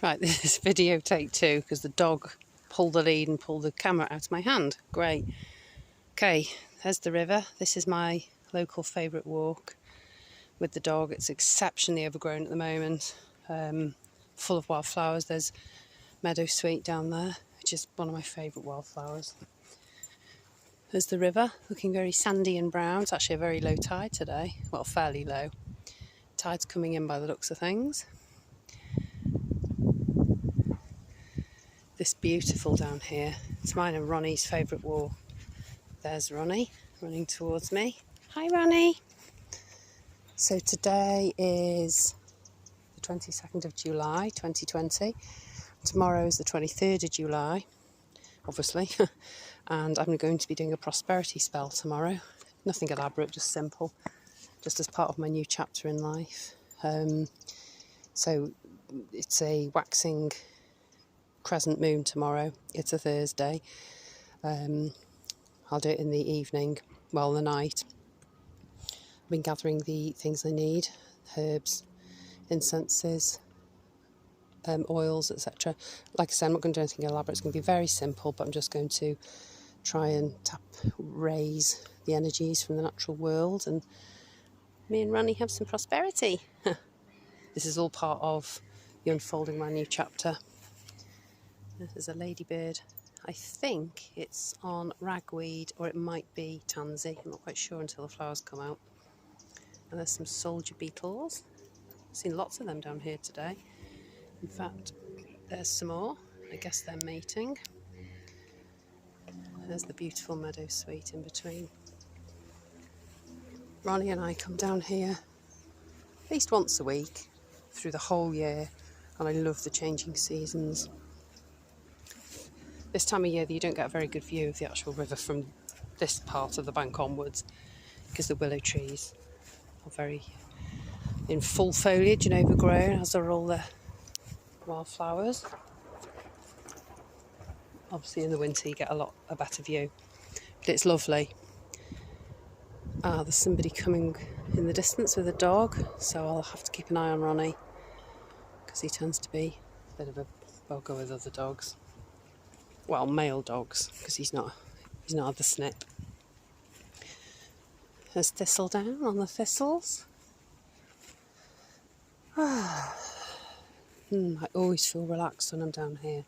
Right, this is video take 2 because the dog pulled the lead and pulled the camera out of my hand. Great. Okay, there's the river. This is my local favourite walk with the dog. It's exceptionally overgrown at the moment, full of wildflowers. There's meadowsweet down there, which is one of my favourite wildflowers. There's the river, looking very sandy and brown. It's actually a very low tide today. Well, fairly low. Tide's coming in by the looks of things. This beautiful down here. It's mine and Ronnie's favourite walk. There's Ronnie running towards me. Hi, Ronnie. So today is the 22nd of July 2020. Tomorrow is the 23rd of July, obviously. And I'm going to be doing a prosperity spell tomorrow. Nothing elaborate, just simple. Just as part of my new chapter in life. So it's a waxing crescent moon tomorrow. It's a Thursday. I'll do it in the evening, well, the night. I've been gathering the things I need, herbs, incenses, oils, etc. Like I said, I'm not going to do anything elaborate. It's going to be very simple, but I'm just going to try and raise the energies from the natural world, and me and Ronnie have some prosperity. This is all part of the unfolding my new chapter. There's a ladybird. I think it's on ragweed, or it might be tansy. I'm not quite sure until the flowers come out. And there's some soldier beetles. I've seen lots of them down here today. In fact, there's some more. I guess they're mating. There's the beautiful meadowsweet in between. Ronnie and I come down here at least once a week through the whole year, and I love the changing seasons. This time of year you don't get a very good view of the actual river from this part of the bank onwards, because the willow trees are very in full foliage and overgrown, as are all the wildflowers. Obviously in the winter you get a better view, but it's lovely. There's somebody coming in the distance with a dog, so I'll have to keep an eye on Ronnie, because he tends to be a bit of a bugger with other dogs. Well, male dogs, because he's not had the snip. There's thistledown on the thistles. I always feel relaxed when I'm down here.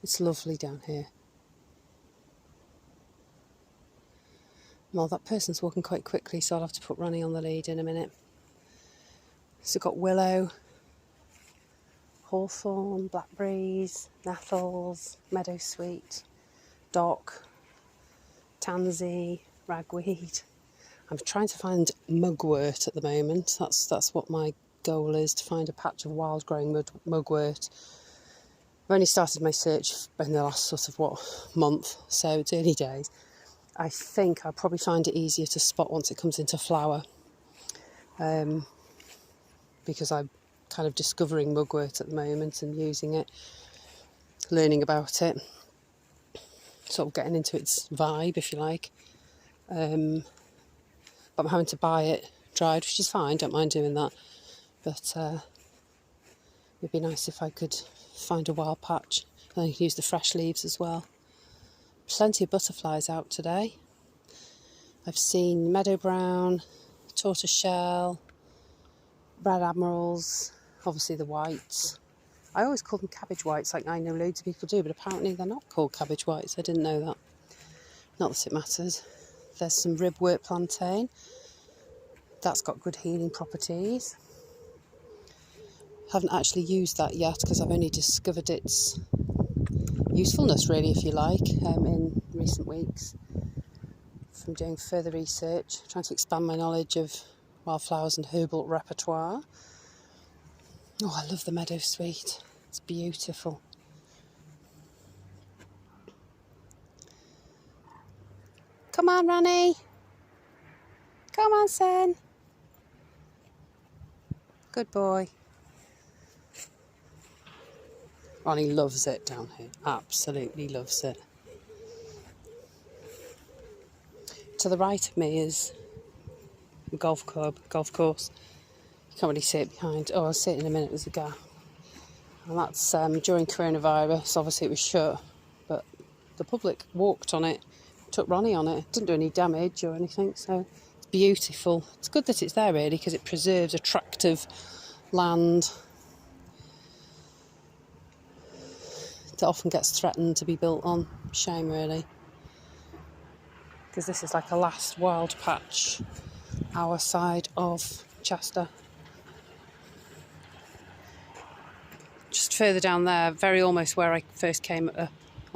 It's lovely down here. Well, that person's walking quite quickly, so I'll have to put Ronnie on the lead in a minute. So we've got willow, hawthorn, blackberries, nettles, meadowsweet, dock, tansy, ragweed. I'm trying to find mugwort at the moment. That's what my goal is, to find a patch of wild growing mugwort. I've only started my search in the last month, so it's early days. I think I'll probably find it easier to spot once it comes into flower, because I'm kind of discovering mugwort at the moment and using it, learning about it, sort of getting into its vibe, if you like. But I'm having to buy it dried, which is fine, don't mind doing that. But it'd be nice if I could find a wild patch, and I can use the fresh leaves as well. Plenty of butterflies out today. I've seen meadow brown, tortoiseshell, red admirals, obviously the whites. I always call them cabbage whites, like I know loads of people do, but apparently they're not called cabbage whites. I didn't know that. Not that it matters. There's some ribwort plantain. That's got good healing properties. Haven't actually used that yet, because I've only discovered its usefulness, really, if you like, in recent weeks, from doing further research, trying to expand my knowledge of wildflowers and herbal repertoire. Oh, I love the meadowsweet. It's beautiful. Come on, Ronnie. Come on, son. Good boy. Ronnie loves it down here. Absolutely loves it. To the right of me is a golf course. You can't really see it behind. Oh, I'll see it in a minute. There's a gap. And that's during coronavirus. Obviously it was shut, but the public walked on it, took Ronnie on it, didn't do any damage or anything, so it's beautiful. It's good that it's there really, because it preserves attractive land that often gets threatened to be built on. Shame really, because this is like a last wild patch our side of Chester. Just further down there, very almost where I first came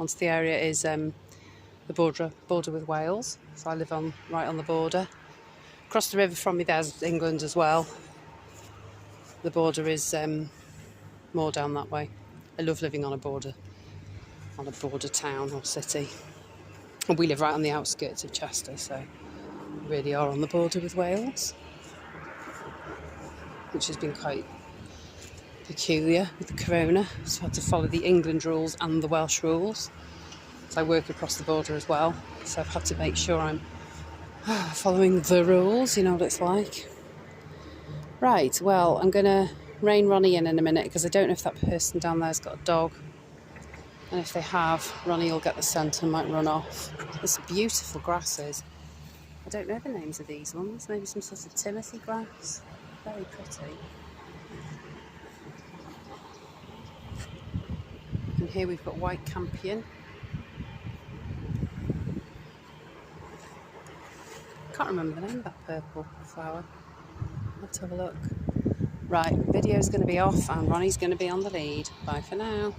onto the area, is the border with Wales. So I live right on the border. Across the river from me there's England as well. The border is more down that way. I love living on a border town or city. And we live right on the outskirts of Chester, so we really are on the border with Wales, which has been quite peculiar with the corona. So I had to follow the England rules and the Welsh rules. So I work across the border as well, so I've had to make sure I'm following the rules, you know what it's like. Right, well, I'm going to rein Ronnie in a minute, because I don't know if that person down there's got a dog. And if they have, Ronnie will get the scent and might run off. There's some beautiful grasses. I don't know the names of these ones. Maybe some sort of Timothy grass. Very pretty. And here we've got white campion. Can't remember the name of that purple flower. Let's have a look. Right, video's going to be off and Ronnie's going to be on the lead. Bye for now.